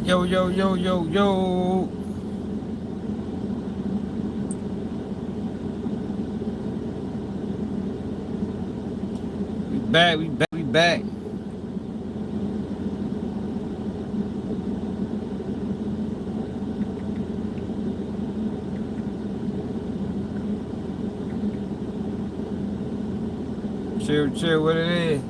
Yo, yo, yo, yo, yo. We back, we back, we back. Chill, chill, what it is.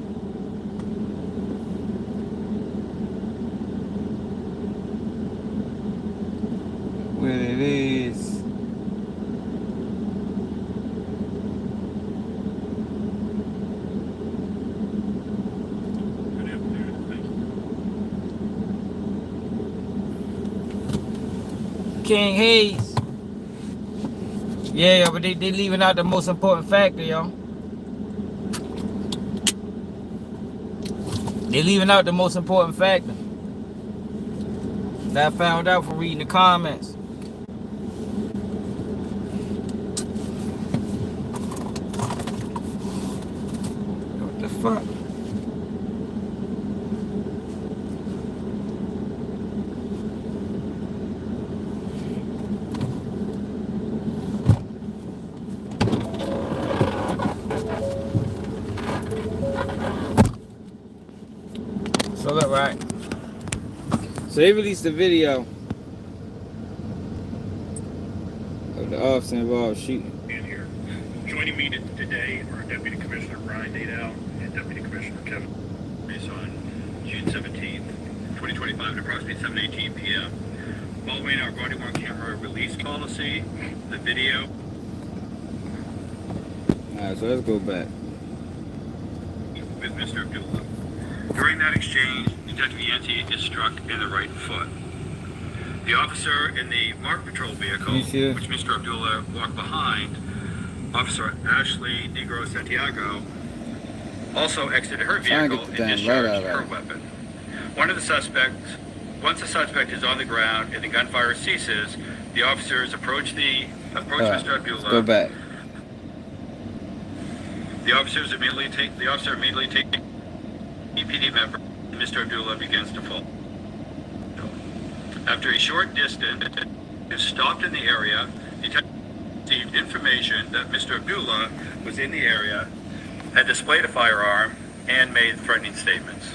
What it is. King Hayes. Yeah, but they leaving out the most important factor, yo. They leaving out the most important factor that I found out from reading the comments. What the fuck? So look, right. So they released a video of the officer involved shooting. Here. Joining me today are Deputy Commissioner Brian Nadeau and Deputy Commissioner Kevin. On June 17th, 2025 at approximately 7:18 p.m. Following our body-worn camera release policy, the video. Alright, so let's go back. With Mr. Abdullah. During that exchange, Detective Yancey is struck in the right foot. The officer in the marked patrol vehicle, which Mr. Abdullah walked behind, Officer Ashley Negro Santiago, also exited her vehicle and discharged her weapon. Once the suspect is on the ground and the gunfire ceases, the officers approach Mr. Abdullah. Go back. The officer immediately takes EPD member, and Mr. Abdullah begins to fall. After a short distance, is stopped in the area. Detective received information that Mr. Abdullah was in the area, had displayed a firearm, and made threatening statements.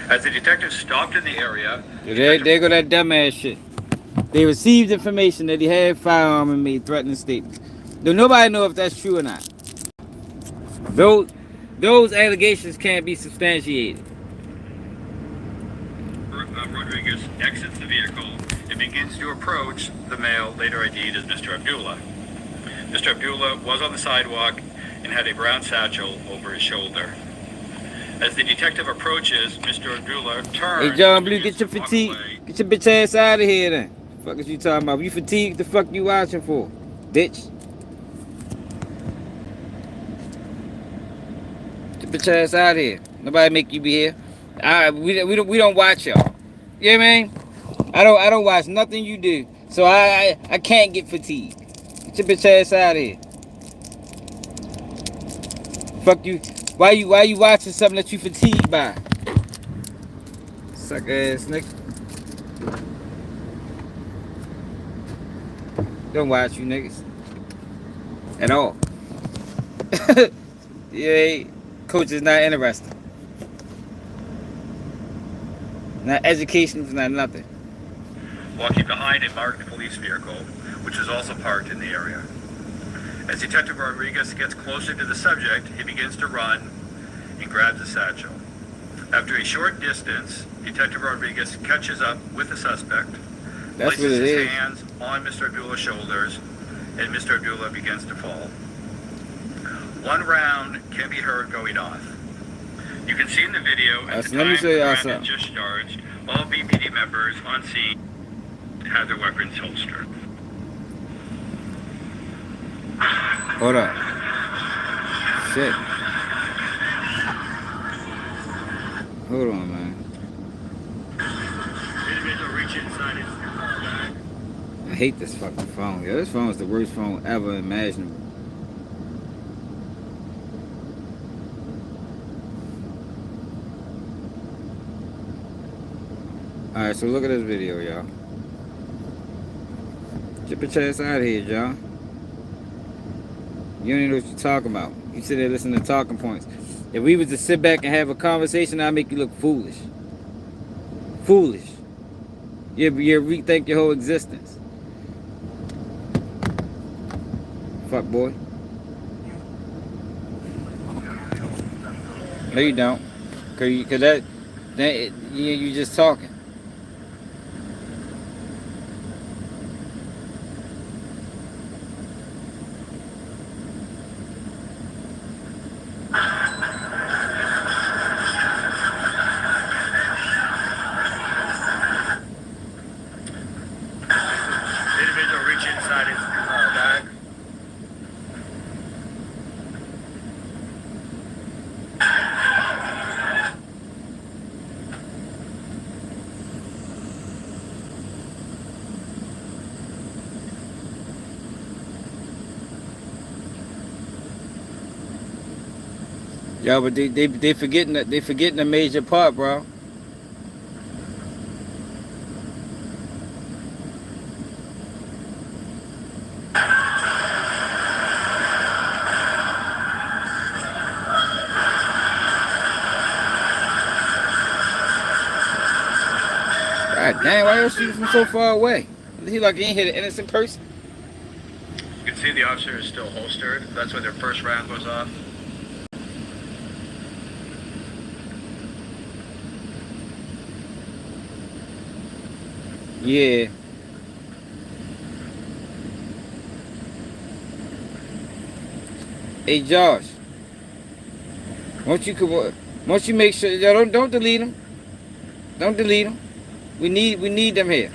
As the detective stopped in the area, There go that dumbass shit. They received information that he had a firearm and made threatening statements. Do nobody know if that's true or not? Those allegations can't be substantiated. Rodriguez exits the vehicle and begins to approach the male later ID'd as Mr. Abdullah. Mr. Abdullah was on the sidewalk and had a brown satchel over his shoulder. As the detective approaches, Mr. Abdullah turns. Hey, John Blue, get your fatigue. Get your bitch ass out of here then. The fuck is you talking about? You fatigued? The fuck you watching for? Bitch. Get your bitch ass out of here. Nobody make you be here. We don't watch y'all. You know what I mean? I don't watch nothing you do. So I can't get fatigued. Get your bitch ass out of here. Fuck you. Why you watching something that you fatigued by? Suck ass nigga. Don't watch you niggas. At all. Yeah, coach is not interested. Not education, not nothing. Walking behind a marked police vehicle, which is also parked in the area. As Detective Rodriguez gets closer to the subject, he begins to run and grabs the satchel. After a short distance, Detective Rodriguez catches up with the suspect, places his hands on Mr. Abdullah's shoulders, and Mr. Abdullah begins to fall. One round can be heard going off. You can see in the video at the time the round had just charged, all BPD members on scene had their weapons holstered. Hold up. Shit. Hold on, man. I hate this fucking phone. Yo, this phone is the worst phone ever imaginable. Alright, so look at this video, y'all. Get your ass out of here, y'all. You don't even know what you're talking about. You sit there listening to talking points. If we was to sit back and have a conversation, I'd make you look foolish. Foolish. You rethink your whole existence. Fuck boy. No, you don't. Cause that you just talking. Yo, but they forgetting a major part, bro. God damn, why you shooting from so far away? He like he ain't hit an innocent person. You can see the officer is still holstered. That's where their first round goes off. Yeah. Hey Josh, won't you make sure don't delete them. Don't delete them. We need them here.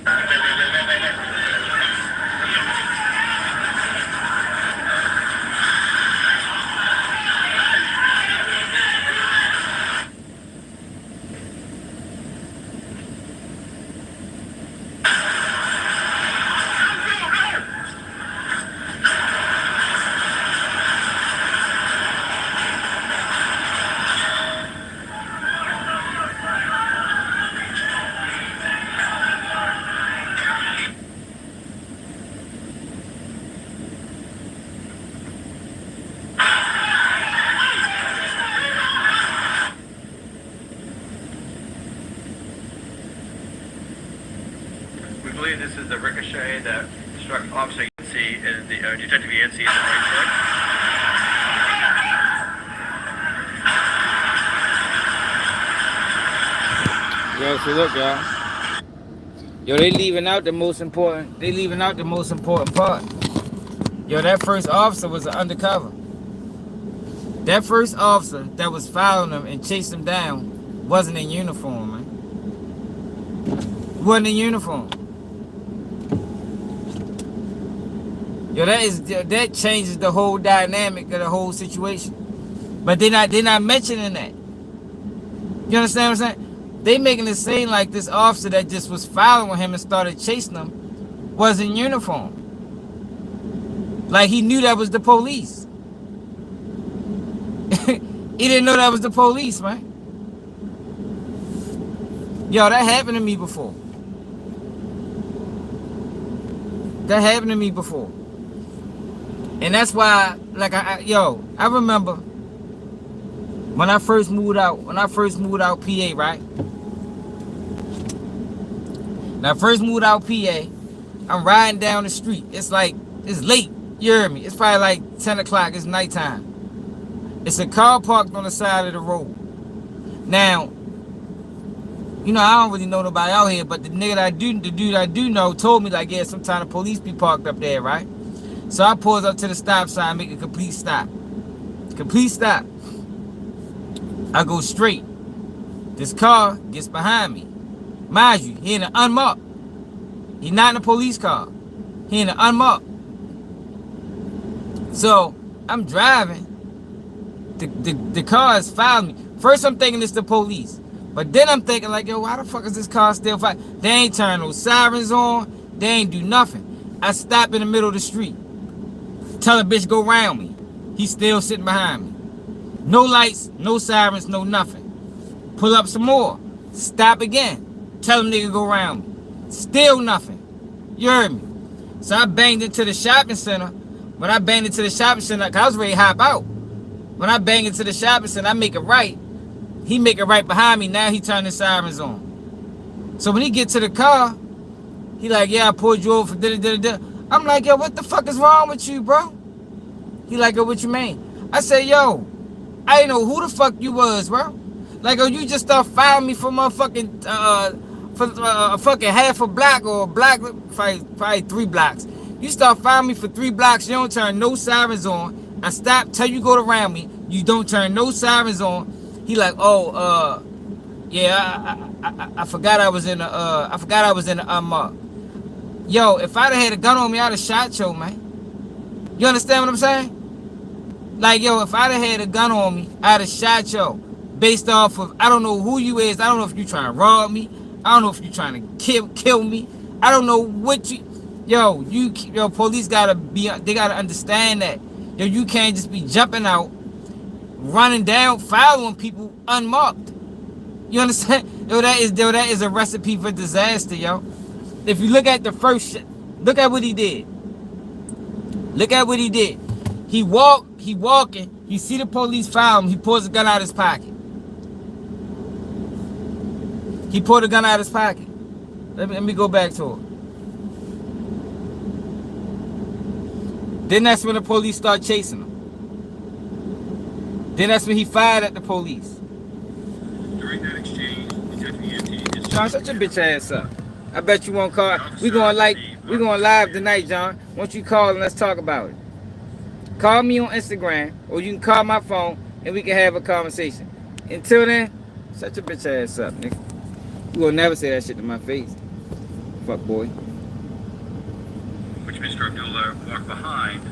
This is the ricochet that struck Officer Yancey and the Detective Yancey in the right foot. Yo, so look, y'all. Yo, they leaving out the most important. They leaving out the most important part. Yo, that first officer was an undercover. That first officer that was following them and chased them down wasn't in uniform, man. Wasn't in uniform. Yo, that changes the whole dynamic of the whole situation. But they're not mentioning that. You understand what I'm saying? They making it seem like this officer that just was following him and started chasing him was in uniform. Like he knew that was the police. He didn't know that was the police, man. Yo, that happened to me before. That happened to me before. And that's why, like, I remember when I first moved out PA, right? When I first moved out PA, I'm riding down the street. It's late. You hear me? It's probably like 10 o'clock. It's nighttime. It's a car parked on the side of the road. Now, you know, I don't really know nobody out here, but the dude I do know told me, like, yeah, sometimes the police be parked up there, right? So I pulls up to the stop sign, make a complete stop. Complete stop. I go straight. This car gets behind me. Mind you, he in an unmarked. He not in a police car. He in an unmarked. So I'm driving. The car is following me. First I'm thinking it's the police. But then I'm thinking like, yo, why the fuck is this car still fighting? They ain't turn no sirens on. They ain't do nothing. I stop in the middle of the street. Tell a bitch go round me. He's still sitting behind me. No lights, no sirens, no nothing. Pull up some more. Stop again. Tell them nigga go around me. Still nothing. You heard me? So I banged into the shopping center. When I banged into the shopping center, cause I was ready to hop out. When I bang into the shopping center, I make it right. He make it right behind me. Now he turn his sirens on. So when he get to the car, he like, yeah, I pulled you over for da-da-da-da. I'm like, yo, what the fuck is wrong with you, bro? He like, yo, what you mean? I said, yo, I didn't know who the fuck you was, bro. Like, oh, you just start filing me for motherfucking, for a fucking half a block or a block, probably 3 blocks. You start filing me for 3 blocks, you don't turn no sirens on. I stop, tell you go around me, you don't turn no sirens on. He like, oh, yeah, I forgot I was in the unmarked. Yo, if I'd have had a gun on me, I'd have shot you, man. You understand what I'm saying? Like, yo, if I'd have had a gun on me, I'd have shot you. Based off of, I don't know who you is. I don't know if you trying to rob me. I don't know if you trying to kill me. I don't know what you... Yo, police gotta be... They gotta understand that. Yo, you can't just be jumping out, running down, following people unmarked. You understand? Yo, that is a recipe for disaster, yo. If you look at the first... Look at what he did. Look at what he did. He walking. You see the police follow him. He pulls a gun out of his pocket. He pulled a gun out of his pocket. Let me go back to it. Then that's when the police start chasing him. Then that's when he fired at the police. During that exchange, Detective ENT John, shut your bitch ass up. I bet you won't call. We going live tonight, John. Once you call and let's talk about it. Call me on Instagram, or you can call my phone and we can have a conversation. Until then, shut your bitch ass up, nigga. You will never say that shit to my face. Fuck boy. Which Mr. Abdullah walked behind.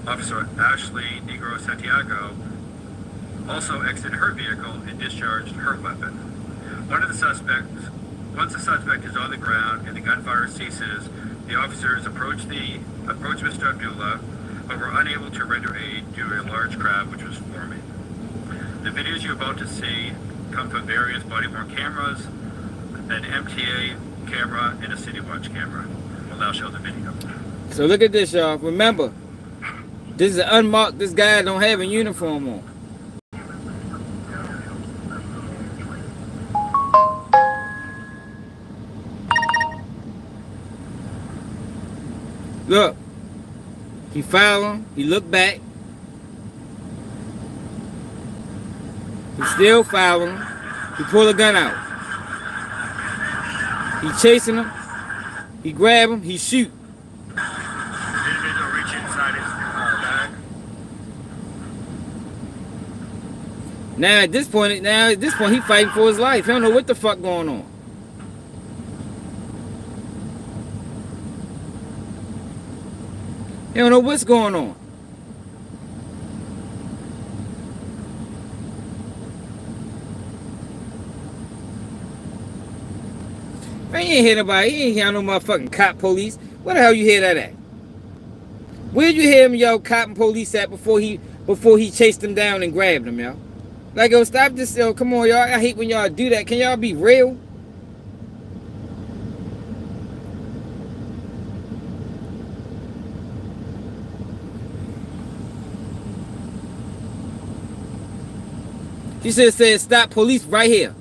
Officer Ashley Negro Santiago also exited her vehicle and discharged her weapon. Once the suspect is on the ground and the gunfire ceases, the officers approach Mr. Abdullah, but were unable to render aid due to a large crowd which was forming. The videos you're about to see come from various Baltimore cameras, an MTA camera, and a City Watch camera. We'll now show the video. So look at this, y'all. Remember, this is unmarked. This guy don't have a uniform on. Look. He followed him. He looked back. He still following him. He pulled a gun out. He chasing him. He grab him. He shoot. Individual reach inside his bag. Now at this point, he fighting for his life. He don't know what the fuck going on. He don't know what's going on. Man, you ain't hear nobody. You ain't hear no motherfucking cop police. Where the hell you hear that at? Where'd you hear him yell cop and police at before he chased him down and grabbed him, yo? Like, yo, stop this, yo. Come on, y'all. I hate when y'all do that. Can y'all be real? He should have said stop police right here.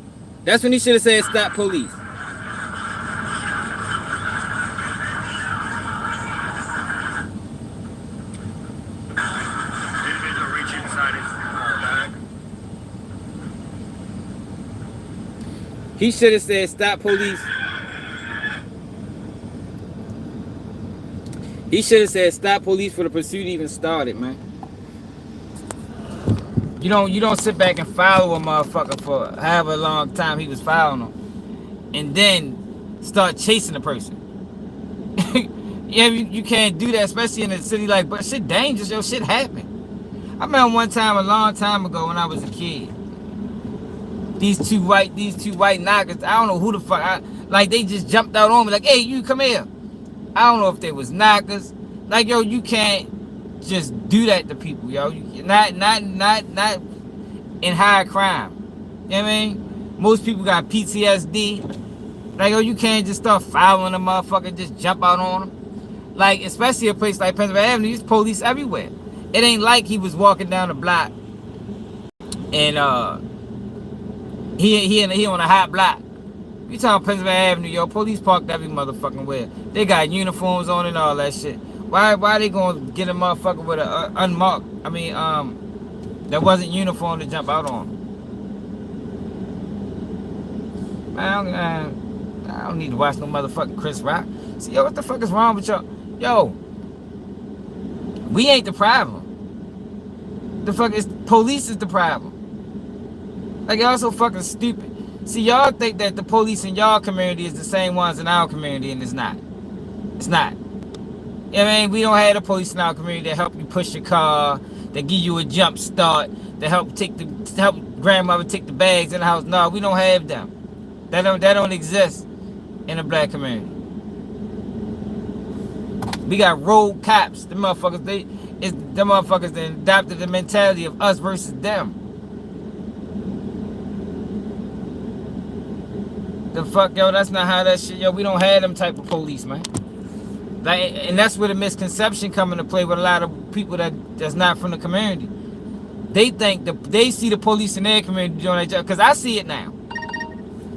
That's when he should have said stop police. Individual reach inside his bag. He should have said stop police. He should have said stop police before the pursuit even started, man. You don't sit back and follow a motherfucker for however long time he was following him, and then start chasing the person. Yeah, you can't do that, especially in a city like. But shit dangerous, yo. Shit happened. I remember one time a long time ago when I was a kid. These two white knockers. I don't know who the fuck. Like they just jumped out on me. Like, hey, you come here. I don't know if they was knockers. Like, yo, you can't just do that to people, yo. Not in high crime. You know what I mean? Most people got PTSD. Like, oh, you can't just start following a motherfucker, just jump out on them. Like, especially a place like Pennsylvania Avenue, there's police everywhere. It ain't like he was walking down the block and he on a hot block. You talking Pennsylvania Avenue, yo, police parked every motherfucking where. They got uniforms on and all that shit. Why they gonna get a motherfucker with a unmarked, that wasn't uniform to jump out on? Man, I don't need to watch no motherfucking Chris Rock. See, yo, what the fuck is wrong with y'all? Yo, we ain't the problem. The fuck is police is the problem. Like, y'all so fucking stupid. See, y'all think that the police in y'all community is the same ones in our community, and it's not. It's not. You know what I mean? We don't have the police in our community that help you push your car, that give you a jump start, that help grandmother take the bags in the house. No, we don't have them. That don't exist in the black community. We got road cops. The motherfuckers, them motherfuckers that adopted the mentality of us versus them. The fuck, yo, that's not how that shit, yo, we don't have them type of police, man. Like, and that's where the misconception come into play with a lot of people that's not from the community. They think they see the police in their community doing their job, because I see it now.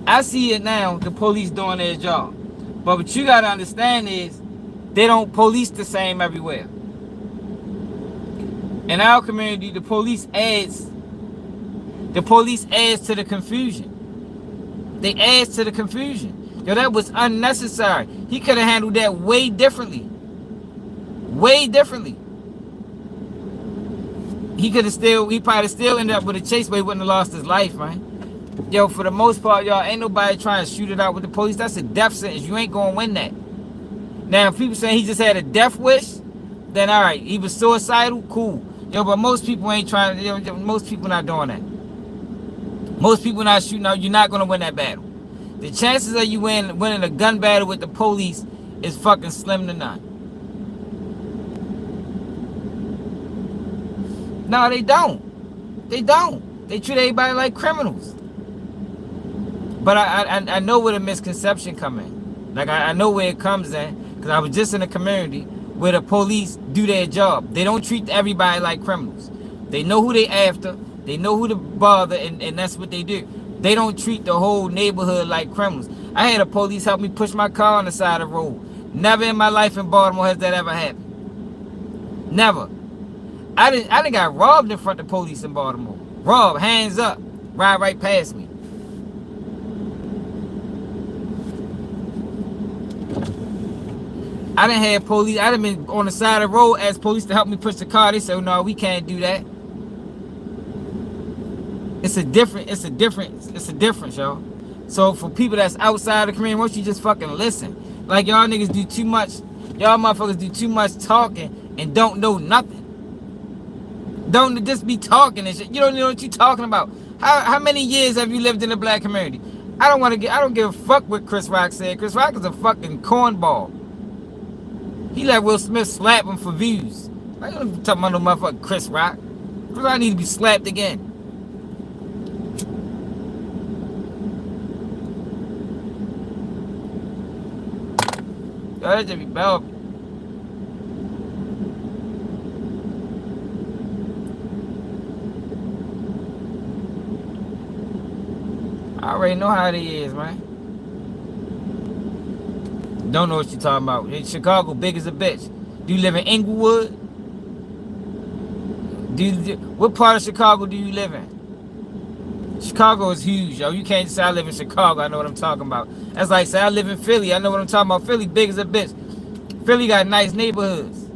I see it now, the police doing their job. But what you gotta understand is, they don't police the same everywhere. In our community, the police adds to the confusion. They add to the confusion. Yo, that was unnecessary. He could have handled that way differently. Way differently. He probably still ended up with a chase, but he wouldn't have lost his life, man. Yo, for the most part, y'all, ain't nobody trying to shoot it out with the police. That's a death sentence. You ain't gonna win that. Now, if people saying he just had a death wish, then all right, he was suicidal, cool. Yo, but most people ain't trying. Most people not doing that. Most people not shooting out. You're not gonna win that battle. The chances of you winning a gun battle with the police is fucking slim to none. No, they don't. They don't. They treat everybody like criminals. But I know where the misconception come in. Like, I know where it comes in, because I was just in a community where the police do their job. They don't treat everybody like criminals. They know who they after. They know who to bother, and that's what they do. They don't treat the whole neighborhood like criminals. I had a police help me push my car on the side of the road. Never in my life in Baltimore has that ever happened. Never. I didn't got robbed in front of the police in Baltimore. Robbed, hands up, ride right past me. I done had police. I done been on the side of the road, asked police to help me push the car. They said, "No, we can't do that." It's a difference, y'all. So for people that's outside the community, why don't you just fucking listen? Like, y'all niggas do too much. Y'all motherfuckers do too much talking and don't know nothing. Don't just be talking and shit. You don't know what you talking about. How many years have you lived in the black community? I don't give a fuck what Chris Rock said. Chris Rock is a fucking cornball. He let Will Smith slap him for views. I ain't talking about no motherfucking Chris Rock. Chris Rock need to be slapped again. Yo, that just be bad. I already know how it is, man. Don't know what you're talking about. In Chicago, big as a bitch. Do you live in Inglewood? What part of Chicago do you live in? Chicago is huge, yo. You can't just say I live in Chicago. I know what I'm talking about. That's like say I live in Philly. I know what I'm talking about. Philly big as a bitch. Philly got nice neighborhoods,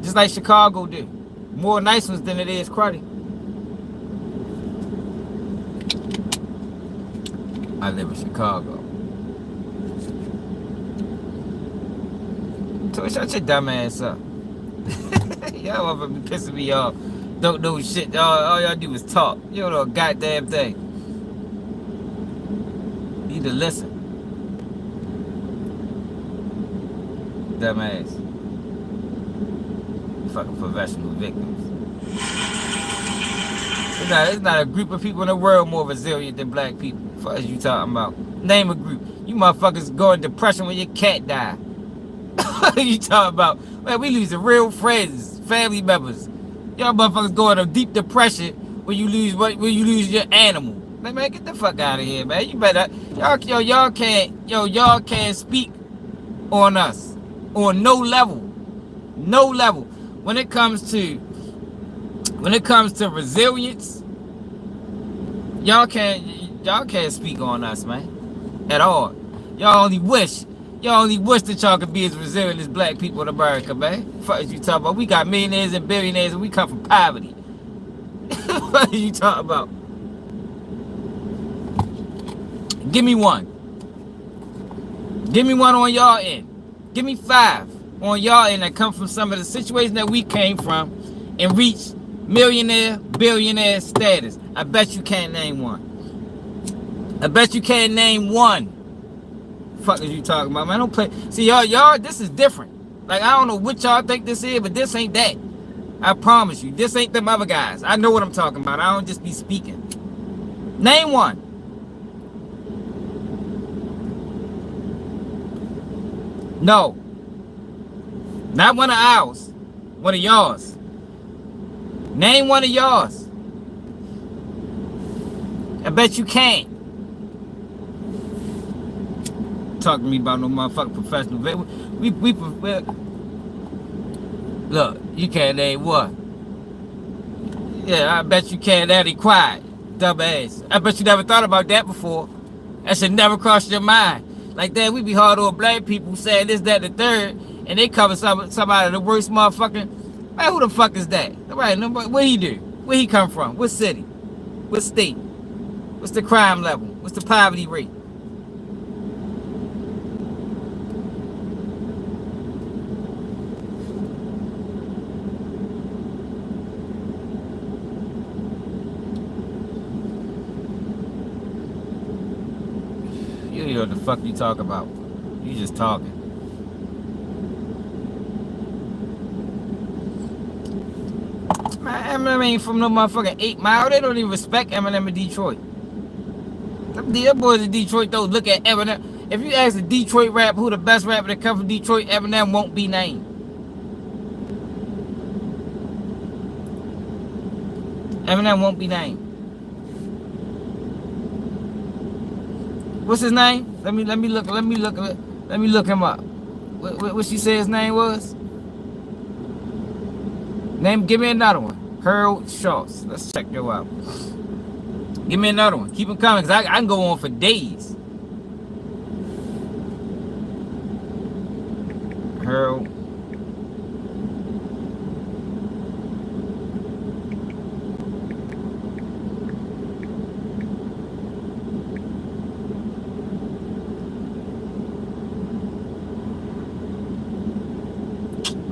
just like Chicago do. More nice ones than it is cruddy. I live in Chicago. So shut your dumb ass up. Y'all motherfuckers be pissing me off. Don't know shit. All y'all do is talk. You don't know a goddamn thing. You need to listen. Dumb ass. Fucking professional victims. It's not a group of people in the world more resilient than black people. What are you talking about? Name a group. You motherfuckers go in depression when your cat die. What are you talking about? Man, we losing real friends, family members. Y'all motherfuckers go into deep depression when you lose your animal. Man, get the fuck out of here, man. You better y'all can't speak on us on no level. No level. When it comes to resilience, y'all can't speak on us, man. At all. Y'all only wish that y'all could be as resilient as black people in America, man. What you talking about? We got millionaires and billionaires and we come from poverty. What are you talking about? Give me one. Give me one on y'all end. Give me 5 on y'all end that come from some of the situations that we came from and reached millionaire, billionaire status. I bet you can't name one. I bet you can't name one. Fuck is you talking about, man? Don't play. See, y'all, this is different. Like, I don't know what y'all think this is, but this ain't that. I promise you, this ain't them other guys. I know what I'm talking about. I don't just be speaking. Name one. No. Not one of ours. One of yours. Name one of yours. I bet you can't. Talk to me about no motherfucking professional. We look, you can't name what? Yeah, I bet you can't. That ain't quiet, dumbass. I bet you never thought about that before. That should never cross your mind. Like that, we be hard on black people saying this, that, and the third, and they cover somebody of the worst motherfucking. Man, who the fuck is that? Nobody. What he do? Where he come from? What city? What state? What's the crime level? What's the poverty rate? You don't know what the fuck you talk about. You just talking. Man, Eminem ain't from no motherfucking 8 Mile. They don't even respect Eminem in Detroit. Them boys in Detroit don't look at Eminem. If you ask a Detroit rapper who the best rapper that come from Detroit, Eminem won't be named. Eminem won't be named. What's his name? Let me look him up. What she said his name was? Give me another one. Harold Schultz. Let's check you out. Give me another one. Keep them coming, because I can go on for days. Harold.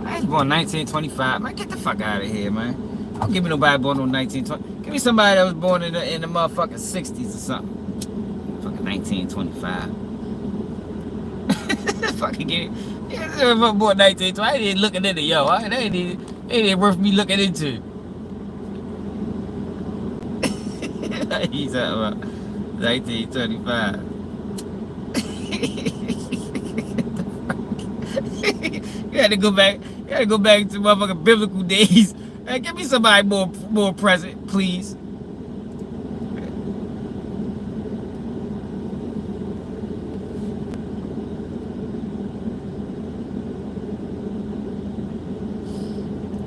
I was born 1925. Man, get the fuck out of here, man. Don't give me nobody born on 1920. Give me somebody that was born in the motherfucking 60s or something. Fucking 1925. Fucking get it. Yeah, born 1920. I ain't looking into yo. It ain't worth me looking into. He's talking about 1925. You had to go back. You had to go back to motherfucking biblical days. Hey, give me somebody more present, please.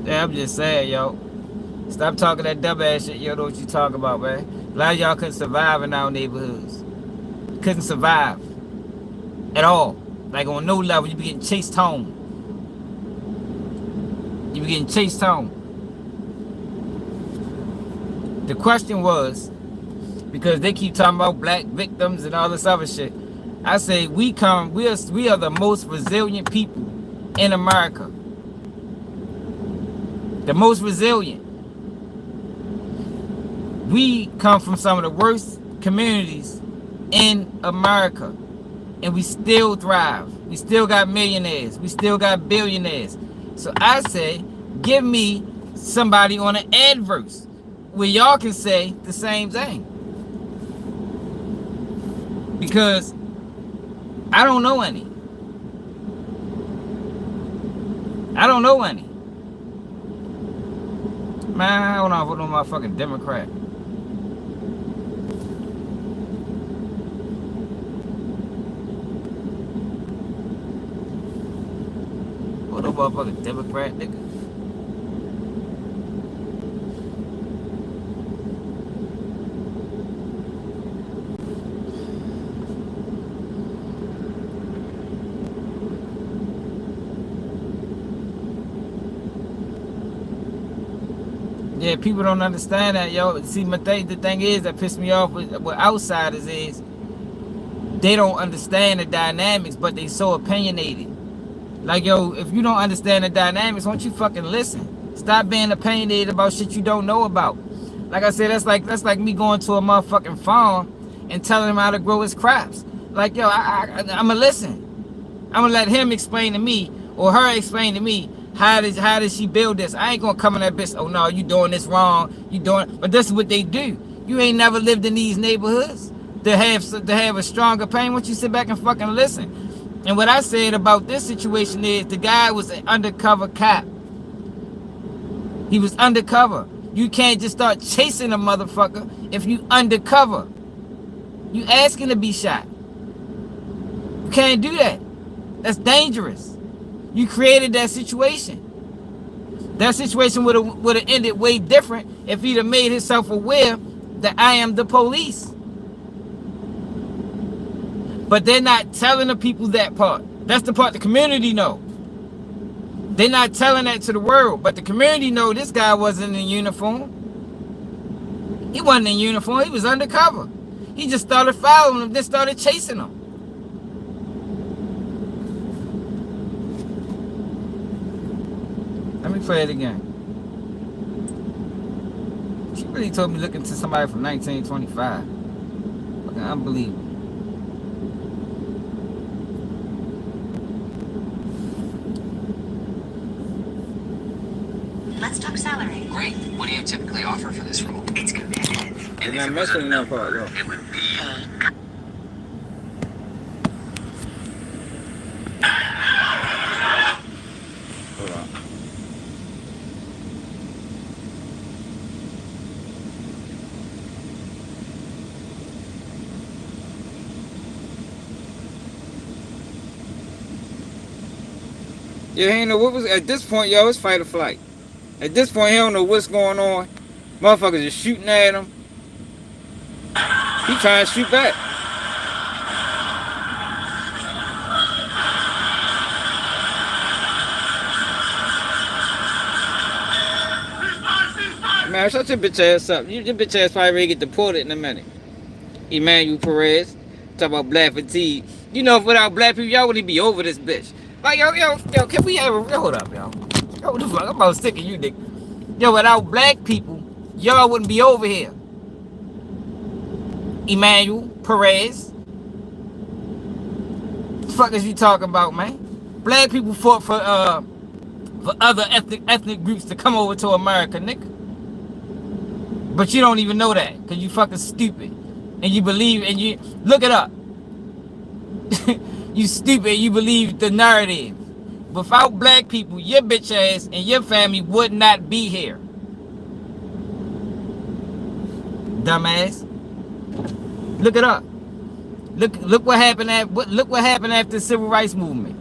Yeah, I'm just saying, yo. Stop talking that dumbass shit. You know what you talking about, man. A lot of y'all couldn't survive in our neighborhoods. Couldn't survive at all. Like on no level, you be getting chased home. You be getting chased home. The question was, because they keep talking about black victims and all this other shit, I say we are the most resilient people in America. The most resilient. We come from some of the worst communities in America, and we still thrive. We still got millionaires. We still got billionaires. So I say, give me somebody on an adverse where y'all can say the same thing. Because I don't know any. I don't know any. Man, I don't know what no motherfucking Democrat. What no motherfucking Democrat, nigga. Yeah, people don't understand that, yo. See, the thing is that pissed me off with outsiders is they don't understand the dynamics, but they so opinionated. Like, yo, if you don't understand the dynamics, why don't you fucking listen? Stop being opinionated about shit you don't know about. Like I said, that's like me going to a motherfucking farm and telling him how to grow his crops. Like, yo, I'ma listen. I'ma let him explain to me or her explain to me how does she build this. I ain't gonna come in that bitch, oh no, you doing this wrong, but this is what they do. You ain't never lived in these neighborhoods to have a stronger pain. Why don't you sit back and fucking listen? And what I said about this situation is the guy was an undercover cop. He was undercover. You can't just start chasing a motherfucker if you undercover. You asking to be shot. You can't do that. That's dangerous. You created that situation. That situation would have ended way different if he'd have made himself aware that I am the police. But they're not telling the people that part. That's the part the community know. They're not telling that to the world, but the community know this guy wasn't in uniform. He wasn't in uniform. He was undercover. He just started following them, then started chasing them. Let me play it again. She really told me look into somebody from 1925. Fucking unbelievable. Let's talk salary. Great. What do you typically offer for this role? It's competitive. You're not messing with that part, yo. It would be. Hold on. Yeah, he ain't know what was at this point, yo. It's fight or flight. At this point, he don't know what's going on. Motherfuckers is shooting at him. He trying to shoot back. Man, shut your bitch ass up. Your bitch ass probably ready to get deported in a minute. Emmanuel Perez. Talk about black fatigue. You know, if without black people, y'all wouldn't be over this bitch. Like, yo, can we have a... Hold up, yo. Yo, what the fuck? I'm about sick of you, nigga. Yo, without black people, y'all wouldn't be over here. Emmanuel Perez. What the fuck is you talking about, man? Black people fought for other ethnic groups to come over to America, nigga. But you don't even know that, because you fucking stupid. And you believe, and you... Look it up. You stupid, you believe the narrative. Without black people, your bitch ass and your family would not be here. Dumbass. Look it up. Look what happened after the civil rights movement.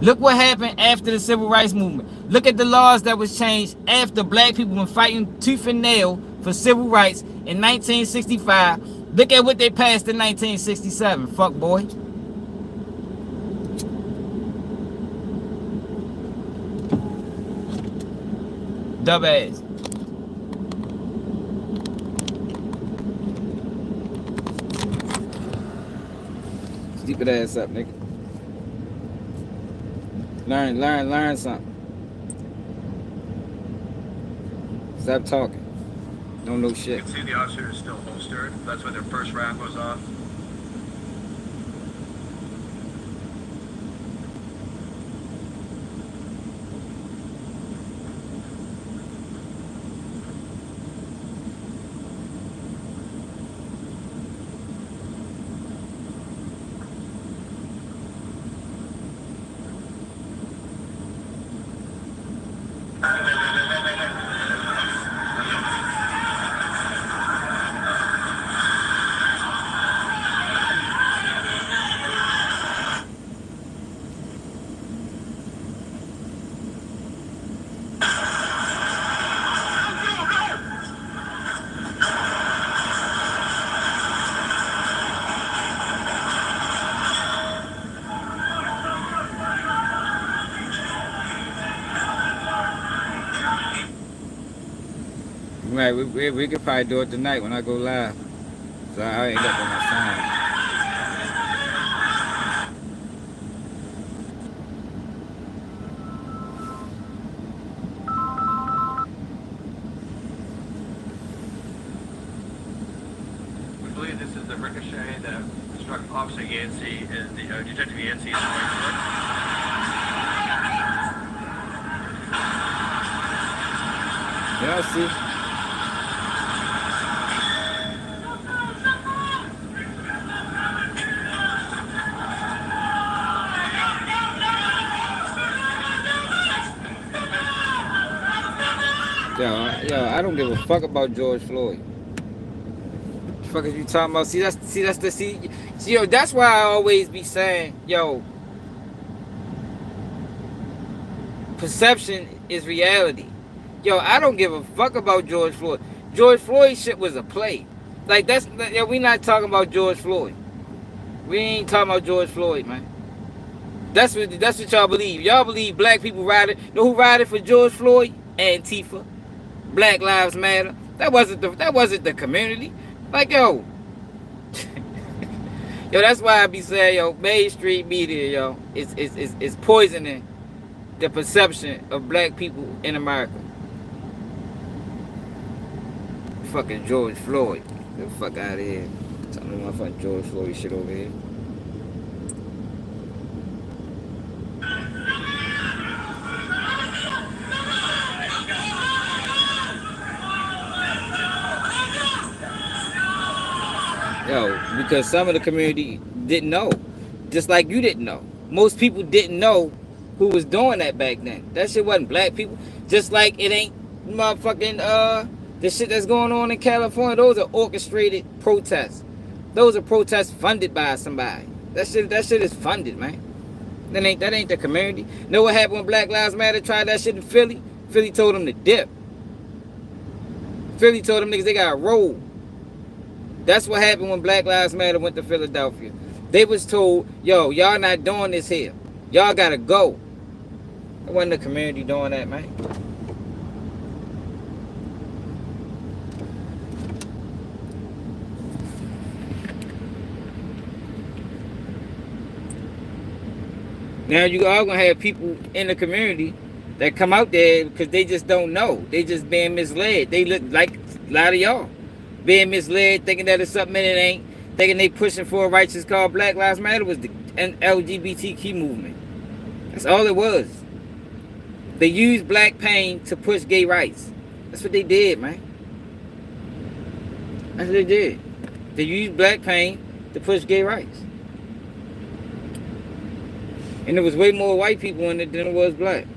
Look what happened after the civil rights movement. Look at the laws that was changed after black people were fighting tooth and nail for civil rights in 1965. Look at what they passed in 1967, fuck boy. Dumbass. Stupid ass up, nigga. Learn something. Stop talking. Don't know shit. You can see the officer is still holstered. That's when their first round goes off. Right, we could probably do it tonight when I go live. So I end up on my phone. We believe this is the ricochet that struck Officer Yancey and Detective Yancey in the right foot. Yeah, see. Yo, I don't give a fuck about George Floyd. What the fuck is you talking about? See, yo, that's why I always be saying, yo, perception is reality. Yo, I don't give a fuck about George Floyd. George Floyd shit was a play. Like yo, we not talking about George Floyd. We ain't talking about George Floyd, man. That's what y'all believe. Y'all believe black people riding. Know who riding for George Floyd? Antifa. Black Lives Matter. That wasn't the community. Like, yo. Yo, that's why I be saying, yo, mainstream media, yo, it's poisoning the perception of black people in America. Fucking George Floyd. Get the fuck out of here. Talking about fucking George Floyd shit over here. Yo, because some of the community didn't know. Just like you didn't know. Most people didn't know who was doing that back then. That shit wasn't black people. Just like it ain't motherfucking the shit that's going on in California. Those are orchestrated protests. Those are protests funded by somebody. That shit is funded, man. That ain't the community. Know what happened when Black Lives Matter tried that shit in Philly? Philly told them to dip. Philly told them niggas they gotta roll. That's what happened when Black Lives Matter went to Philadelphia. They was told, yo, y'all not doing this here. Y'all gotta go. It wasn't the community doing that, man. Now you all gonna have people in the community that come out there because they just don't know. They just being misled. They look like a lot of y'all. Being misled, thinking that it's something and it ain't, thinking they pushing for a righteous cause. Black Lives Matter was the LGBTQ movement. That's all it was. They used black pain to push gay rights. That's what they did, man. That's what they did. They used black pain to push gay rights. And there was way more white people in it than it was black.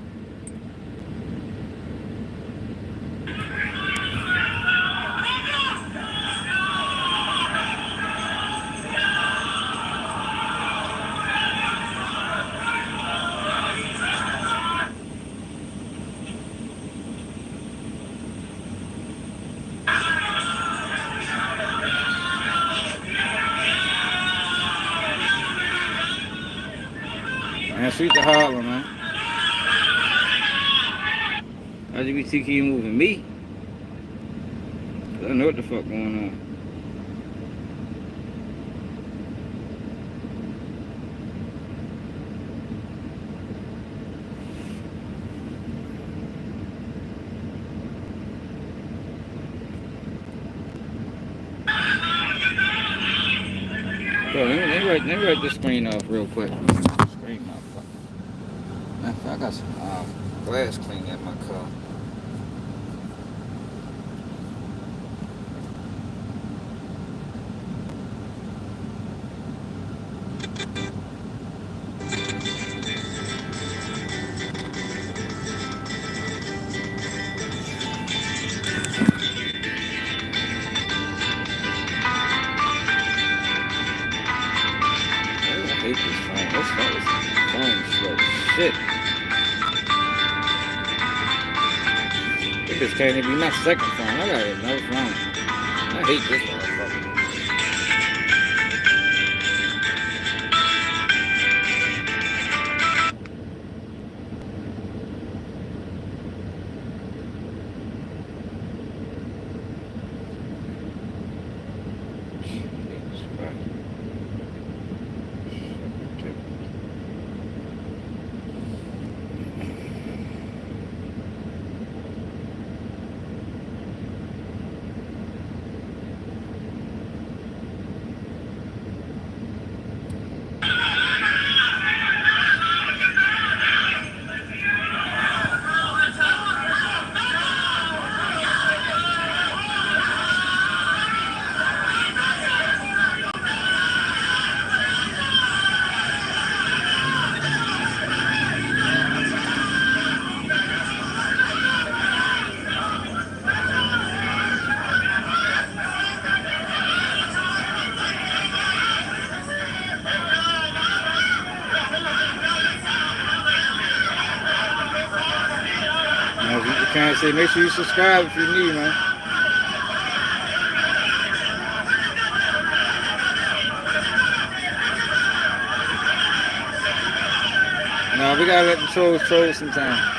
Man, sweet to Harlem, man. LGBTQ moving me. I don't know what the fuck going on. Bro, let me write this screen off real quick. Screen off. I got some glass cleaning in my car. I hate this phone. This phone is slow as shit. This can't even be my second phone. I got another phone. I hate this motherfucker. say make sure you subscribe if you're new, man. No, we gotta let the trolls troll sometime.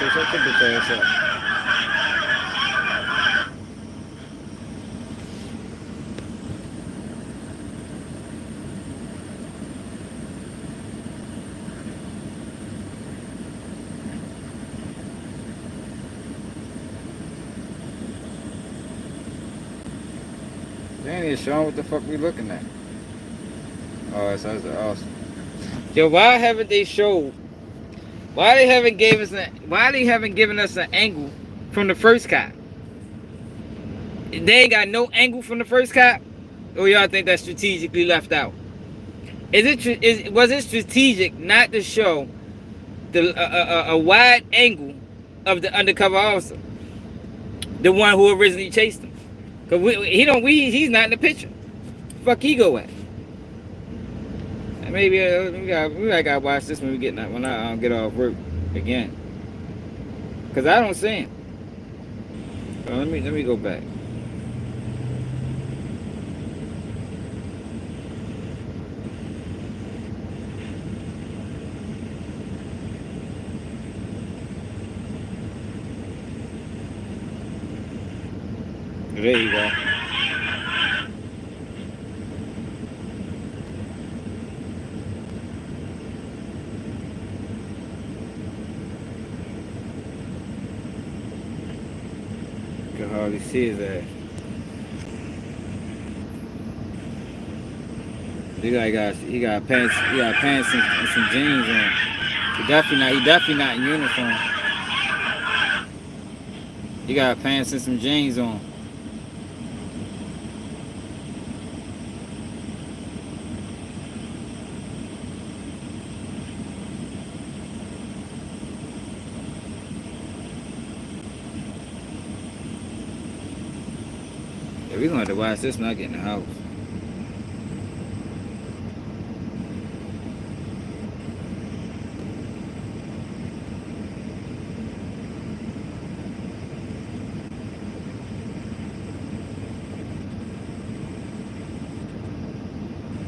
Shut your bitch ass up. They ain't even showing what the fuck we looking at. Oh, that's awesome. Yo, why haven't they showed? Why they haven't given us an angle from the first cop? They ain't got no angle from the first cop, or y'all think that's strategically left out? Was it strategic not to show a wide angle of the undercover officer, the one who originally chased him? Cause he's not in the picture. Fuck he go at? Maybe we gotta watch this when I get off work again. Cause I don't see him. Oh, let me go back. There you go. You can hardly see his ass. He got pants and some jeans on. He definitely not in uniform. He got pants and some jeans on. Yeah, we're gonna have to watch this when I get in the house.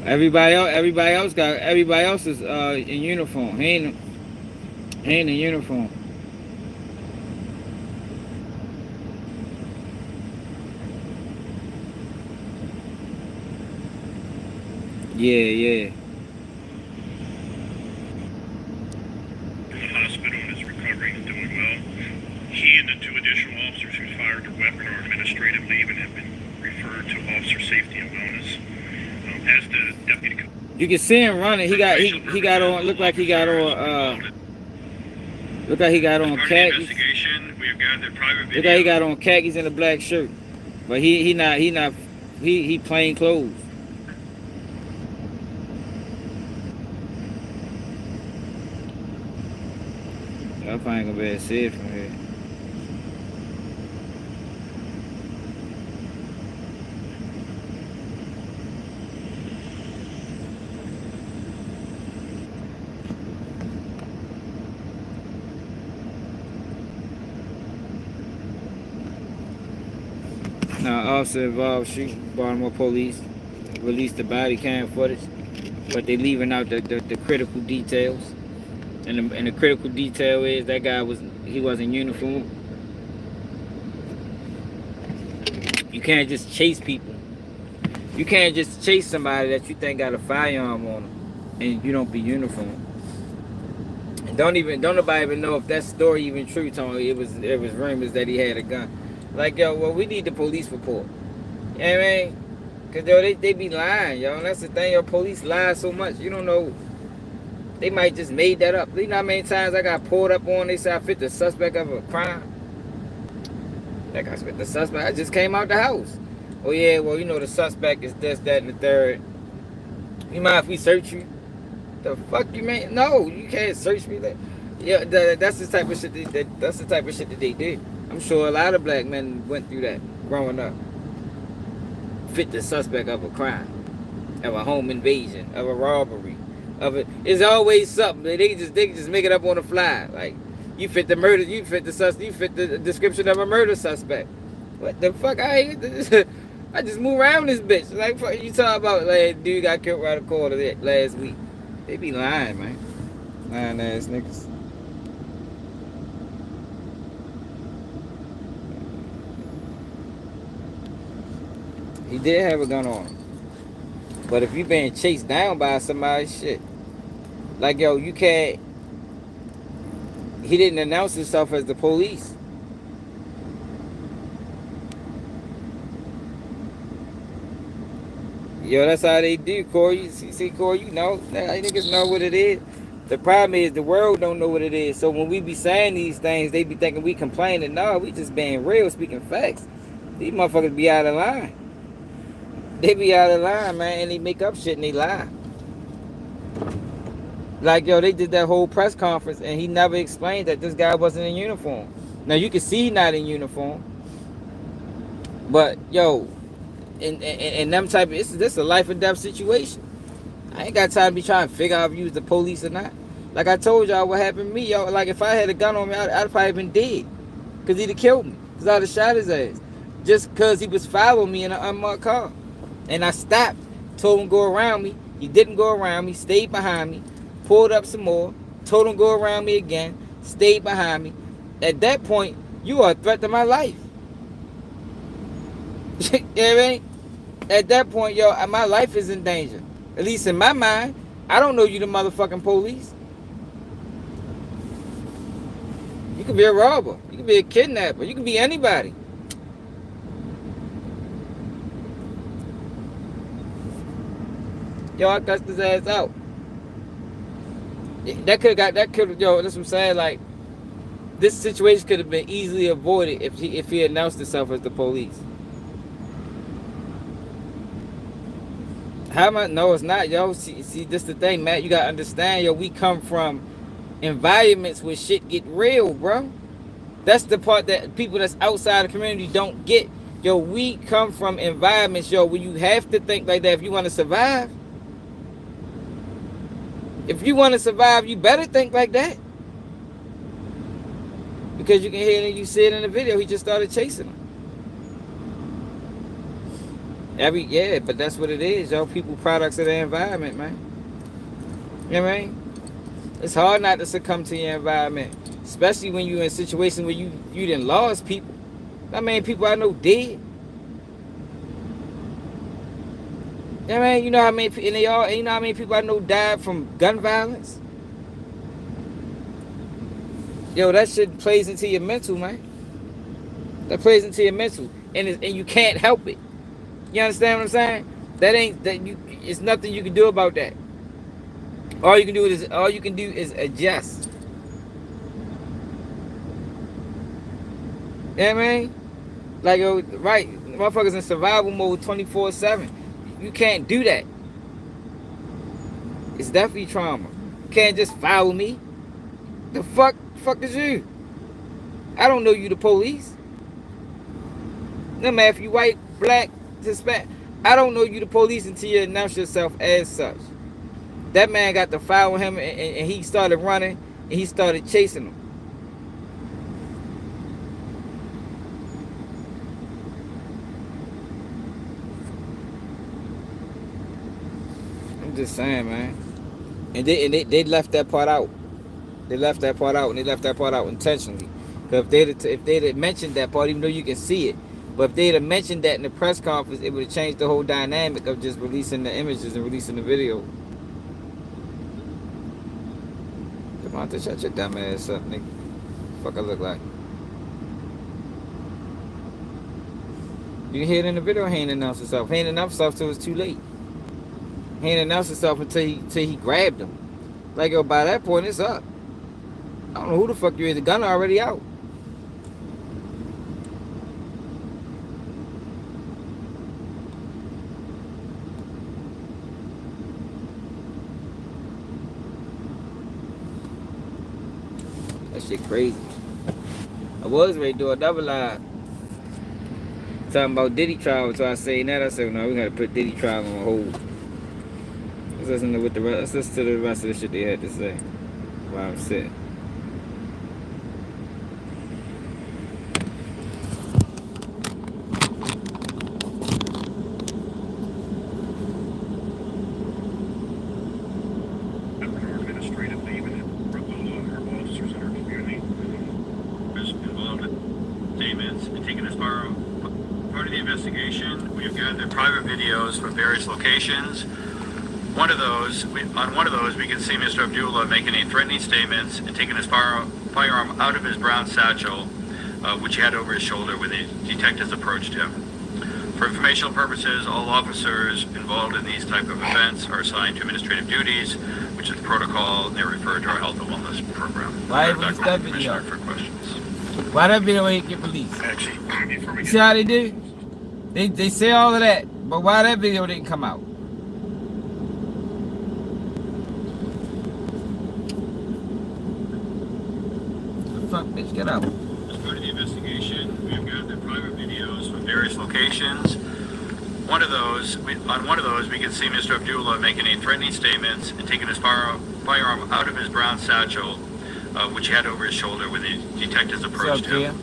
Everybody else is in uniform. He ain't in uniform. Yeah. In the hospital and is recovering and doing well. He and the two additional officers who fired their weapon are administrative leave and have been referred to officer safety and wellness. As the deputy. You can see him running. He got on. Look like he got on khakis. Look like he got on khakis and a black shirt. But he plain clothes. I probably ain't gonna be able to see it from here. Now, officer involved shooting. Baltimore police released the body cam footage, but they leaving out the critical details. And the critical detail is that guy was in uniform. You can't just chase people. You can't just chase somebody that you think got a firearm on them, and you don't be uniform. And don't nobody even know if that story even true. Tony, it was rumors that he had a gun. Like, yo, well, we need the police report. You know what I mean? Because, yo, they be lying, yo. And that's the thing, yo, police lie so much. You don't know. They might just made that up. You know how many times I got pulled up on, they said I fit the suspect of a crime? Like, I fit the suspect. I just came out the house. Oh, yeah, well, you know, the suspect is this, that, and the third. You mind if we search you? The fuck you mean? No, you can't search me. Yeah, that's the type of shit that's the type of shit that they did. I'm sure a lot of black men went through that growing up. fit the suspect of a crime, of a home invasion, of a robbery, of it. It's always something. They can just make it up on the fly. Like you fit the murder, you fit the description of a murder suspect. What the fuck? I just move around this bitch. Like you talk about like dude got killed right a quarter last week. They be lying, man. Lying ass niggas. He did have a gun on him. But if you being chased down by somebody, shit. Like, yo, you can't... He didn't announce himself as the police. Yo, that's how they do, Corey. See, Corey, you know. Niggas know what it is. The problem is the world don't know what it is. So when we be saying these things, they be thinking we complaining. No, we just being real, speaking facts. These motherfuckers be out of line. They be out of line, man, and they make up shit and they lie. Like, yo, they did that whole press conference and he never explained that this guy wasn't in uniform. Now, you can see he not in uniform. But, yo, in them type of... This is a life or death situation. I ain't got time to be trying to figure out if you was the police or not. Like I told y'all what happened to me, yo. Like, if I had a gun on me, I'd probably been dead. Because he'd have killed me. Because I'd have shot his ass. Just because he was following me in an unmarked car. And I stopped, told him to go around me. He didn't go around me, stayed behind me, pulled up some more, told him to go around me again, stayed behind me. At that point, you are a threat to my life. You know what I mean? At that point, yo, my life is in danger. At least in my mind, I don't know you the motherfucking police. You could be a robber. You could be a kidnapper. You could be anybody. Yo, I cussed his ass out. Yo, that's what I'm saying. Like, this situation could have been easily avoided if he announced himself as the police. How am I? No, it's not, yo. See, this the thing, Matt. You gotta understand, yo. We come from environments where shit get real, bro. That's the part that people that's outside the community don't get. Yo, we come from environments, yo, where you have to think like that if you want to survive. If you want to survive, you better think like that. Because you can hear it and you see it in the video. He just started chasing him. Yeah, but that's what it is, yo. People products of the environment, man. You know what I mean? It's hard not to succumb to your environment. Especially when you're in a situation where you done lost people. I mean, people I know dead. You know what I mean? You know how many people I know died from gun violence? Yo, that shit plays into your mental, man. That plays into your mental. And you can't help it. You understand what I'm saying? It's nothing you can do about that. All you can do is adjust. You know what I mean? Like, right, motherfuckers in survival mode 24/7. You can't do that. It's definitely trauma. You can't just follow me. The fuck is you? I don't know you the police. No matter if you white, black, Hispanic. I don't know you the police until you announce yourself as such. That man got to follow him and he started running and he started chasing him. I'm just saying, man. And they left that part out. They left that part out, and they left that part out intentionally. Because if they'd have mentioned that part, even though you can see it, but if they'd have mentioned that in the press conference, it would have changed the whole dynamic of just releasing the images and releasing the video. Come on, shut your dumb ass up, nigga. Fuck I look like. You can hear it in the video. He ain't announced himself. He ain't announced himself till it's too late. He ain't announced himself until he grabbed him. Like, yo, by that point, it's up. I don't know who the fuck you is. The gun already out. That shit crazy. I was ready to do another live. talking about Diddy trial, so I say that. I said, no, we gotta put Diddy trial on hold. Let's listen to the rest of the shit they had to say while I'm sitting. Administrative leave and her officers in our community is involved in statements and taken as part of the investigation. We have gathered private videos from various locations. On one of those, we can see Mr. Abdullah making a threatening statements and taking his firearm out of his brown satchel, which he had over his shoulder when the detectives approached him. For informational purposes, all officers involved in these type of events are assigned to administrative duties, which is protocol, and they're referred to our health and wellness program. Why Back release over that to the Commissioner video? for questions. Why that video ain't get released? Actually, before we You get see how they do? They say all of that, but why that video didn't come out? The fuck, bitch, get out. As part of the investigation, we have gathered private videos from various locations. On one of those, we can see Mr. Abdullah making a threatening statements and taking his firearm out of his brown satchel, which he had over his shoulder when the detectives approached him.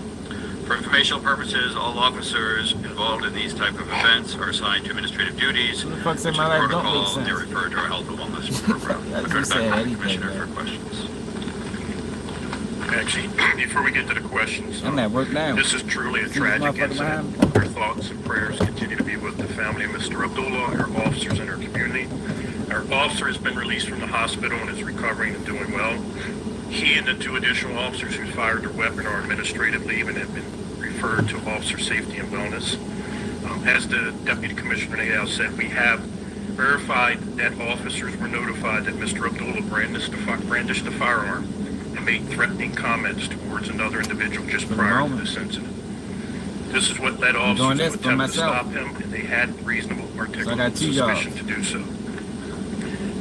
For informational purposes, all officers involved in these type of events are assigned to administrative duties, Who the which fuck is said my life don't protocol, make and they're sense? referred to our health and wellness program. That's I'll turn it just saying back to the anything, Commissioner man. for questions. Actually, before we get to the questions, I'm at work now. this is truly a See this tragic motherfucker incident. behind Our thoughts and prayers continue to be with the family of Mr. Abdullah, our officers in our community. Our officer has been released from the hospital and is recovering and doing well. He and the two additional officers who fired their weapon are on administrative leave and have been referred to Officer Safety and Wellness. As the Deputy Commissioner Nadal said, we have verified that officers were notified that Mr. Abdullah brandished the firearm and made threatening comments towards another individual just prior to this incident. This is what led doing officers this to for attempt to myself. stop him, and they had reasonable So I articulate got two suspicion jobs. to do so.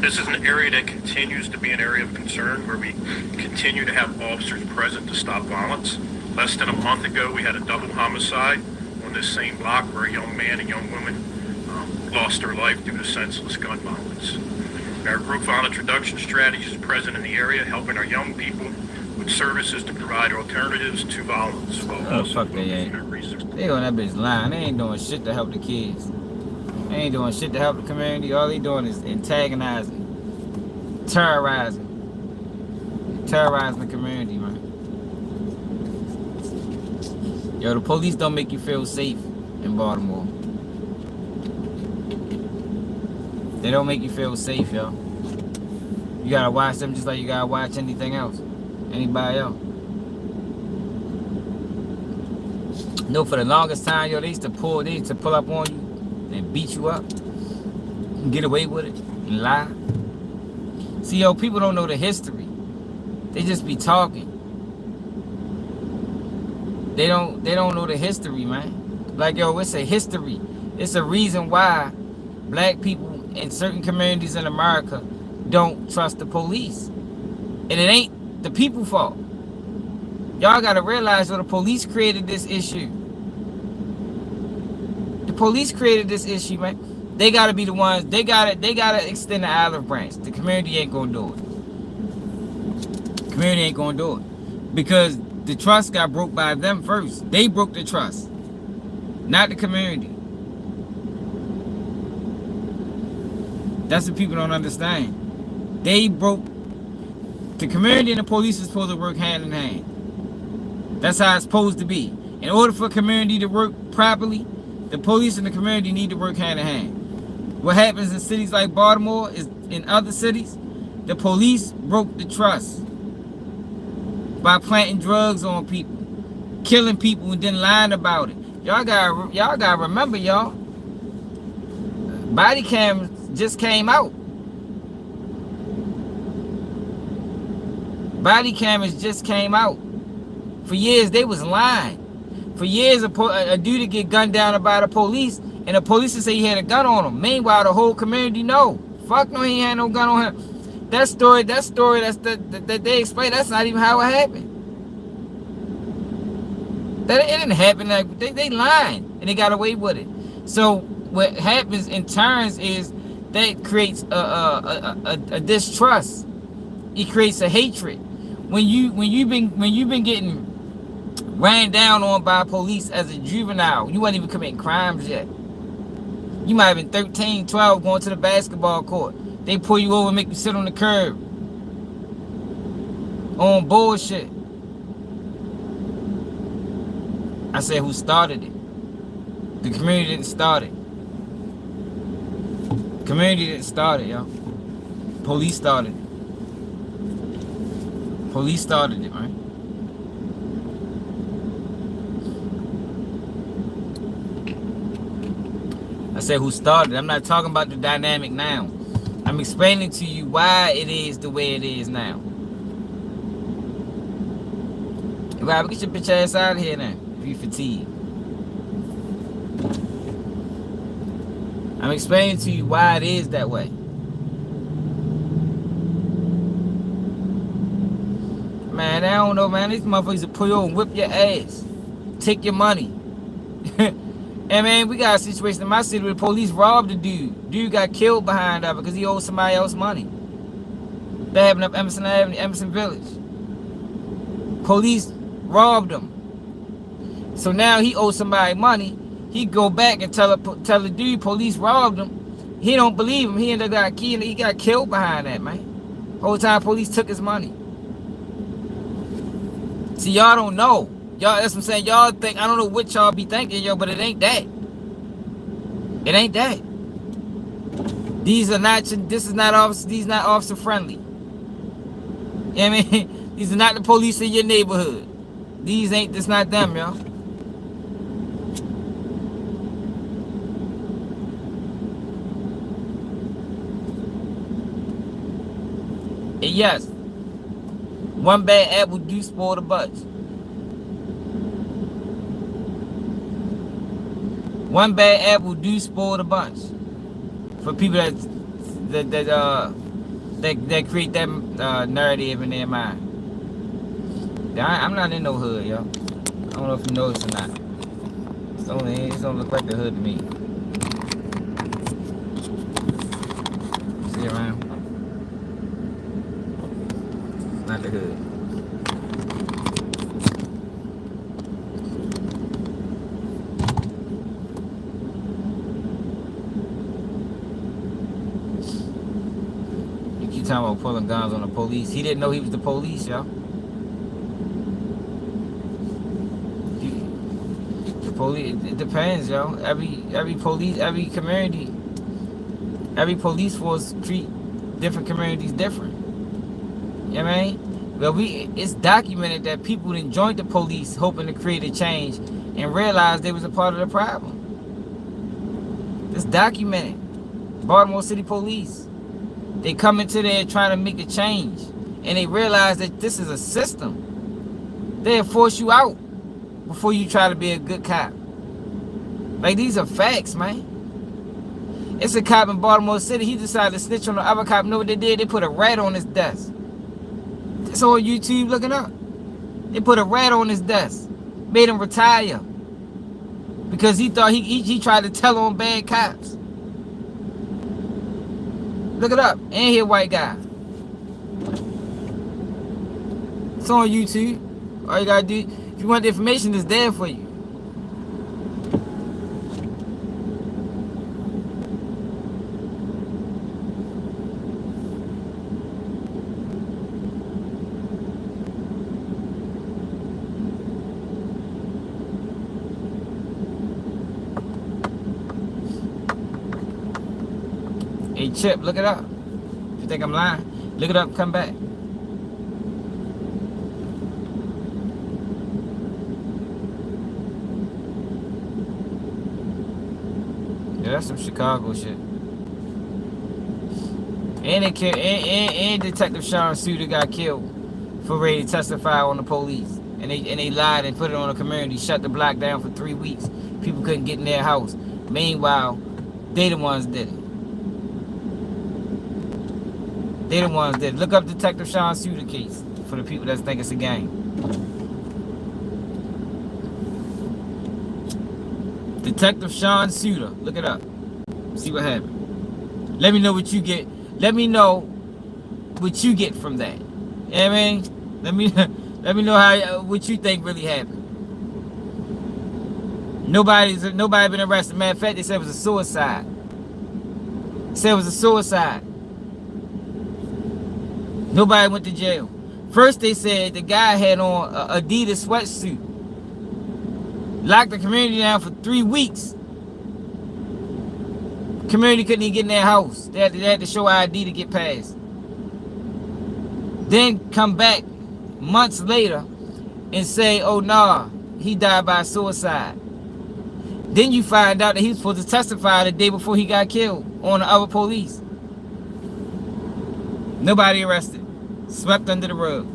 This is an area that continues to be an area of concern where we continue to have officers present to stop violence. Less than a month ago, we had a double homicide on this same block where a young man and young woman lost their life due to senseless gun violence. Our group violence reduction strategy is present in the area, helping our young people with services to provide alternatives to violence. While Oh, also fuck they focusing ain't. our research. They on that bitch lying. They ain't doing shit to help the kids. They ain't doing shit to help the community. All they doing is antagonizing, terrorizing the community, man. Yo, the police don't make you feel safe in Baltimore. They don't make you feel safe, yo. You gotta watch them just like you gotta watch anything else. Anybody else. No, for the longest time, yo, they used to pull up on you and beat you up and get away with it and lie. See, yo, people don't know the history. They just be talking. They don't know the history, man. Like, yo, it's a history. It's a reason why black people in certain communities in America don't trust the police. And it ain't the people's fault. Y'all gotta realize that the police created this issue. The police created this issue, man. They gotta be the ones, they gotta extend the olive branch. The community ain't gonna do it. The community ain't gonna do it. Because the trust got broke by them first. They broke the trust. Not the community. That's what people don't understand. They broke. The community and the police is supposed to work hand in hand. That's how it's supposed to be. In order for community to work properly, the police and the community need to work hand in hand. What happens in cities like Baltimore is in other cities, the police broke the trust by planting drugs on people, killing people and then lying about it. Y'all gotta remember, y'all. Body cams just came out. Body cameras just came out. For years, they was lying. For years, a dude would get gunned down by the police, and the police would say he had a gun on him. Meanwhile, the whole community know. Fuck no, he had no gun on him. That story that they explained, that's not even how it happened. It didn't happen like they lying. and they got away with it. So what happens in turns is that creates a distrust. It creates a hatred. When you've been getting ran down on by police as a juvenile, you weren't even committing crimes yet. You might have been 13, 12, going to the basketball court. They pull you over and make you sit on the curb on bullshit. I said, who started it? The community didn't start it. The community didn't start it, y'all. Police started it. Police started it, man. I said, who started it? I'm not talking about the dynamic now. I'm explaining to you why it is the way it is now. Right, get your bitch ass out of here now, if you fatigued. I'm explaining to you why it is that way. Man, I don't know, man. These motherfuckers will pull you over and whip your ass. Take your money. And man, we got a situation in my city where the police robbed a dude. Dude got killed behind that because he owed somebody else money. That happened up Emerson Avenue, Emerson Village. Police robbed him. So now he owes somebody money. He go back and tell the dude police robbed him. He don't believe him. He ended up he got killed behind that, man. Whole time police took his money. See, y'all don't know. Y'all, that's what I'm saying. Y'all think, I don't know what y'all be thinking, yo, but it ain't that. It ain't that. These are not, this is not officer, these not officer friendly. You know what I mean? These are not the police in your neighborhood. These ain't, this not them, y'all. And yes, one bad apple do spoil the bunch. One bad apple do spoil the bunch. For people that create that narrative in their mind. I'm not in no hood, yo. I don't know if you know this or not. It don't look like the hood to me. See around? It's not the hood. Talking about pulling guns on the police. He didn't know he was the police, y'all. The police, it depends, y'all. Every police, every community, every police force treat different communities different. You know what I mean? Well, it's documented that people didn't join the police hoping to create a change and realized they was a part of the problem. It's documented. Baltimore City Police. They come into there trying to make a change. And they realize that this is a system. They'll force you out before you try to be a good cop. Like, these are facts, man. It's a cop in Baltimore City. He decided to snitch on the other cop. You know what they did? They put a rat on his desk. It's on YouTube, looking up. They put a rat on his desk. Made him retire. Because he thought he tried to tell on bad cops. Look it up. And he a white guy. It's on YouTube. All you gotta do, if you want the information, it's there for you. Hey Chip, look it up. If you think I'm lying, look it up and come back. Yeah, that's some Chicago shit. And they killed, and Detective Sean Suter got killed for ready to testify on the police. And they lied and put it on the community, shut the block down for 3 weeks. People couldn't get in their house. Meanwhile, they the ones did it. They the ones that look up Detective Sean Suter case for the people that think it's a game. Detective Sean Suter. Look it up. See what happened. Let me know what you get. Let me know what you get from that. You know what I mean? Let me know what you think really happened. Nobody been arrested. Matter of fact, they said it was a suicide. Nobody went to jail. First they said the guy had on a Adidas sweatsuit. Locked the community down for 3 weeks. Community couldn't even get in their house. They had to show ID to get past. Then come back months later and say, oh nah, he died by suicide. Then you find out that he was supposed to testify the day before he got killed on the other police. Nobody arrested. Swept under the rug.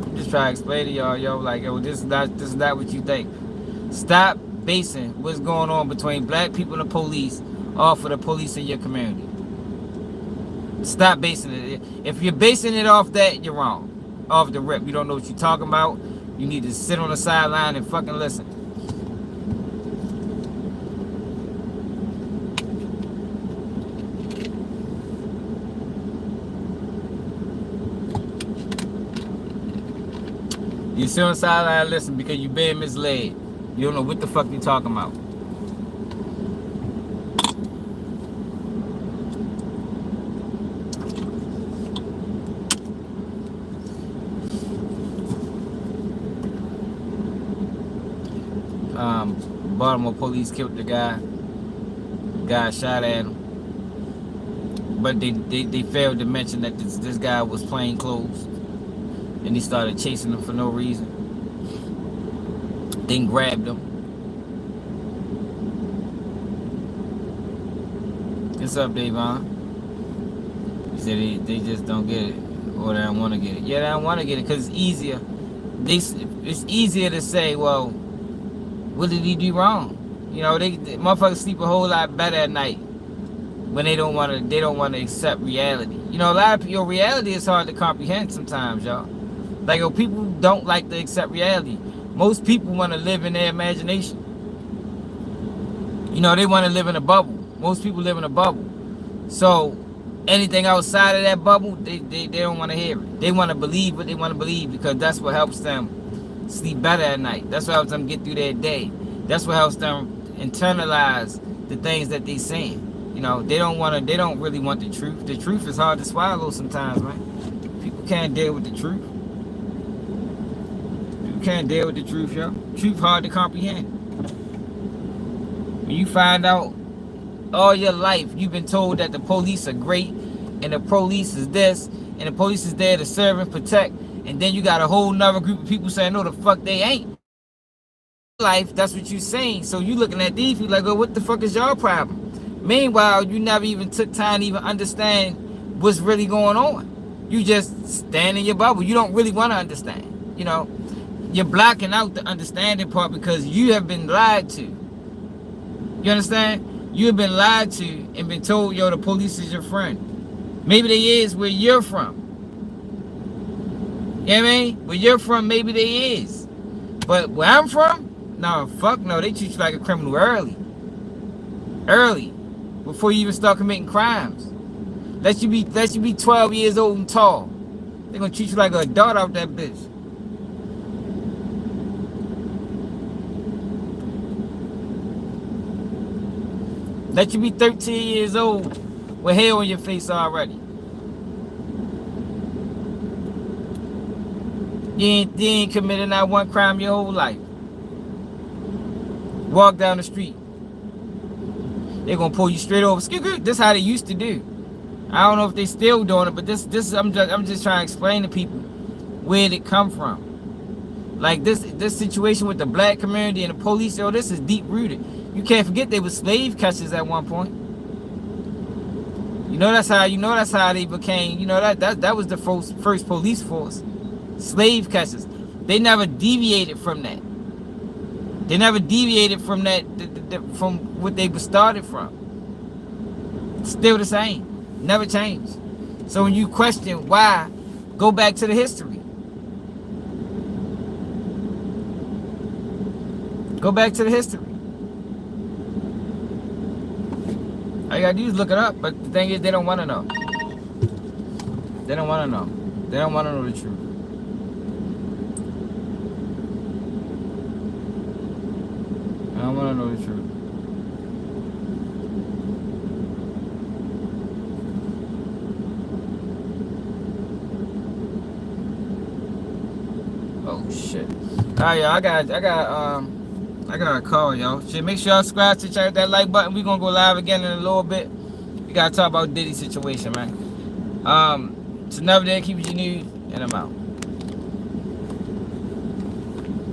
I'm just trying to explain to y'all, yo, like, yo, this is not what you think. Stop basing what's going on between black people and the police off of the police in your community. Stop basing it. If you're basing it off that, you're wrong. Off the rip. You don't know what you're talking about. You need to sit on the sideline and fucking listen. You sit on the sideline and listen because you're being misled. You don't know what the fuck you're talking about. Baltimore police killed the guy. Guy shot at him. But they failed to mention that this guy was plain clothes. And he started chasing him for no reason. Then grabbed him. What's up, Davon? He said they just don't get it. Or they don't want to get it. Yeah, they don't want to get it because it's easier. It's easier to say, well, what did he do wrong? You know, they motherfuckers sleep a whole lot better at night when they don't want to accept reality. You know, a lot of your reality is hard to comprehend sometimes, y'all. Like, yo, people don't like to accept reality. Most people want to live in their imagination. You know, they want to live in a bubble. Most people live in a bubble. So anything outside of that bubble, they don't want to hear it. They want to believe what they want to believe because that's what helps them sleep better at night. That's what helps them get through their day. That's what helps them internalize the things that they saying. You know, they don't really want the truth. The truth is hard to swallow sometimes, man. People can't deal with the truth. People can't deal with the truth, yo. Truth hard to comprehend. When you find out all your life you've been told that the police are great and the police is this and the police is there to serve and protect, and then you got a whole nother group of people saying no the fuck they ain't. Life, that's what you saying. So you looking at these people like, oh, what the fuck is your problem? Meanwhile, you never even took time to even understand what's really going on. You just stand in your bubble. You don't really want to understand. You know, you're blocking out the understanding part because you have been lied to. You understand? You have been lied to and been told, yo, the police is your friend. Maybe they is where you're from. You know what I mean? Where you're from, maybe they is. But where I'm from, no, fuck no. They treat you like a criminal early. Early. Before you even start committing crimes. Let you be 12 years old and tall. They're gonna treat you like an adult out that bitch. Let you be 13 years old with hair on your face already. You ain't committed not one crime your whole life. Walk down the street. They're gonna pull you straight over. This is how they used to do. I don't know if they still doing it, but this I'm just trying to explain to people where it come from. Like this situation with the black community and the police, yo, this is deep rooted. You can't forget they were slave catchers at one point. You know that's how they became. You know that was the first police force. Slave catchers. They never deviated from that. They never deviated from that, from what they were started from. Still the same. Never changed. So when you question why, go back to the history. Go back to the history. All you gotta do is look it up. But the thing is, they don't want to know. They don't want to know. They don't want to know the truth. I don't want to know the truth. Oh shit! All right, y'all. I got a call, y'all. Shit, make sure y'all subscribe to check that like button. We gonna go live again in a little bit. We gotta talk about Diddy's situation, man. It's another day. Keep it you need, and I'm out.